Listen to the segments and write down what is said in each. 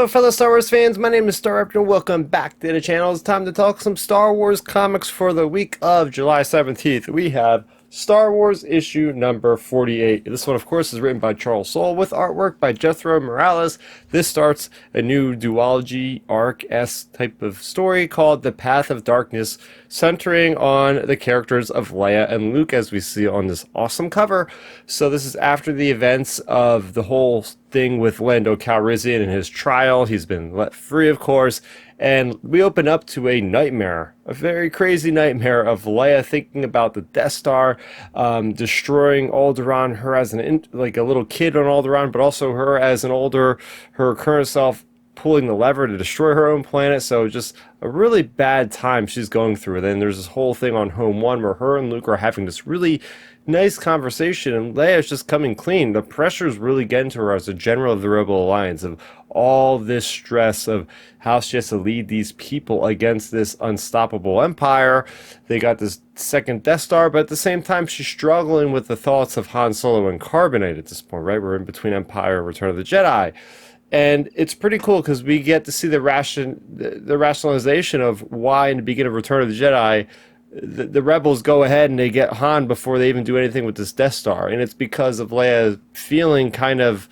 Hello fellow Star Wars fans, my name is Star Raptor and welcome back to the channel. It's time to talk some Star Wars comics for the week of July 17th. We have Star Wars issue number 48. This one, of course, is written by Charles Soule with artwork by Jethro Morales. This starts a new duology arc-esque type of story called The Path of Darkness, centering on the characters of Leia and Luke as we see on this awesome cover. So this is after the events of the whole thing with Lando Calrissian and his trial. He's been let free, of course, and we open up to a nightmare, a very crazy nightmare of Leia thinking about the Death Star, destroying Alderaan, her as like a little kid on Alderaan, but also her as her current self pulling the lever to destroy her own planet. So just a really bad time she's going through. Then there's this whole thing on Home One where her and Luke are having this really nice conversation, and Leia's just coming clean. The pressure's really getting to her as a general of the Rebel Alliance, of all this stress of how she has to lead these people against this unstoppable empire. They got this second Death Star, but at the same time she's struggling with the thoughts of Han Solo and Carbonite at this point, right? We're in between Empire and Return of the Jedi. And it's pretty cool because we get to see the rationalization of why in the beginning of Return of the Jedi the rebels go ahead and they get Han before they even do anything with this Death Star. And it's because of Leia feeling kind of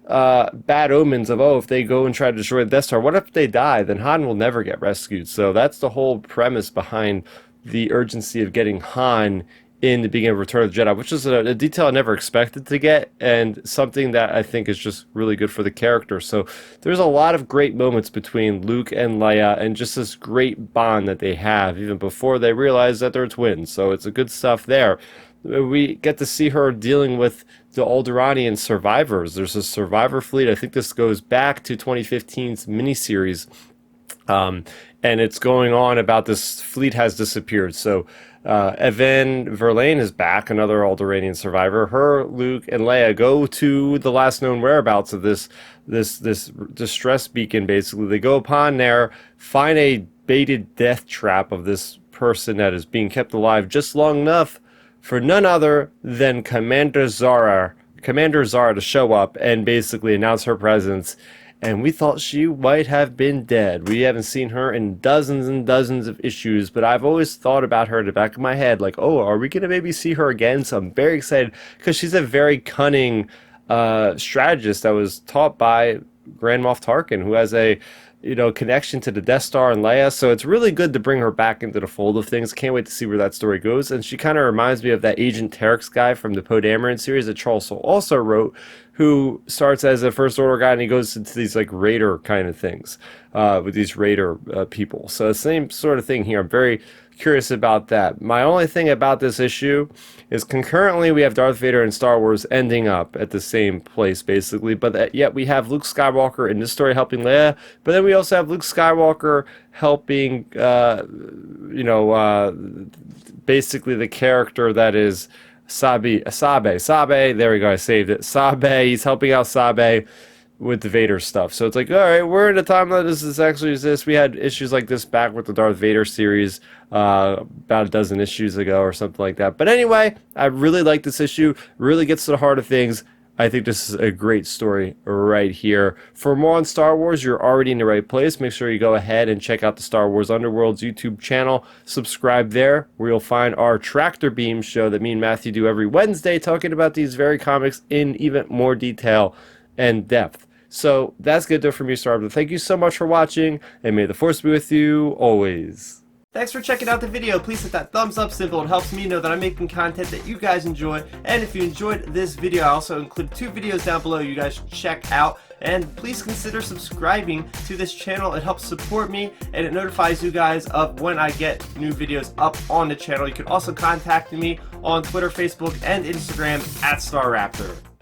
bad omens of, oh, if they go and try to destroy the Death Star, what if they die? Then Han will never get rescued. So that's the whole premise behind the urgency of getting Han in the beginning of Return of the Jedi, which is a detail I never expected to get, and something that I think is just really good for the character. So there's a lot of great moments between Luke and Leia, and just this great bond that they have, even before they realize that they're twins. So it's a good stuff there. We get to see her dealing with the Alderaanian survivors. There's a survivor fleet. I think this goes back to 2015's miniseries. And it's going on about this fleet has disappeared. So Evan Verlaine is back, another Alderaanian survivor. Her, Luke, and Leia go to the last known whereabouts of this distress beacon, basically. They go upon there, find a baited death trap of this person that is being kept alive just long enough for none other than Commander Zahra to show up and basically announce her presence. And we thought she might have been dead. We haven't seen her in dozens and dozens of issues, but I've always thought about her in the back of my head, like, oh, are we going to maybe see her again? So I'm very excited, because she's a very cunning strategist that was taught by Grand Moff Tarkin, who has a connection to the Death Star and Leia. So it's really good to bring her back into the fold of things. Can't wait to see where that story goes. And she kind of reminds me of that Agent Terex guy from the Poe Dameron series that Charles Soule also wrote, who starts as a First Order guy and he goes into these like Raider kind of things with these Raider people. So the same sort of thing here. I'm very curious about that. My only thing about this issue is concurrently we have Darth Vader and Star Wars ending up at the same place, basically, but yet we have Luke Skywalker in this story helping Leia, but then we also have Luke Skywalker helping basically the character that is Sabe, there we go, I saved it. Sabe, he's helping out Sabe with the Vader stuff. So it's like, all right, we're in a time that this actually exists. We had issues like this back with the Darth Vader series about a dozen issues ago or something like that. But anyway, I really like this issue. Really gets to the heart of things. I think this is a great story right here. For more on Star Wars, you're already in the right place. Make sure you go ahead and check out the Star Wars Underworld's YouTube channel. Subscribe there, where you'll find our Tractor Beam show that me and Matthew do every Wednesday, talking about these very comics in even more detail and depth. So that's good to do for me, Star Wars. Thank you so much for watching, and may the Force be with you always. Thanks for checking out the video. Please hit that thumbs up symbol. It helps me know that I'm making content that you guys enjoy. And if you enjoyed this video, I also include 2 videos down below you guys should check out. And please consider subscribing to this channel. It helps support me, and it notifies you guys of when I get new videos up on the channel. You can also contact me on Twitter, Facebook, and Instagram at StarRaptor.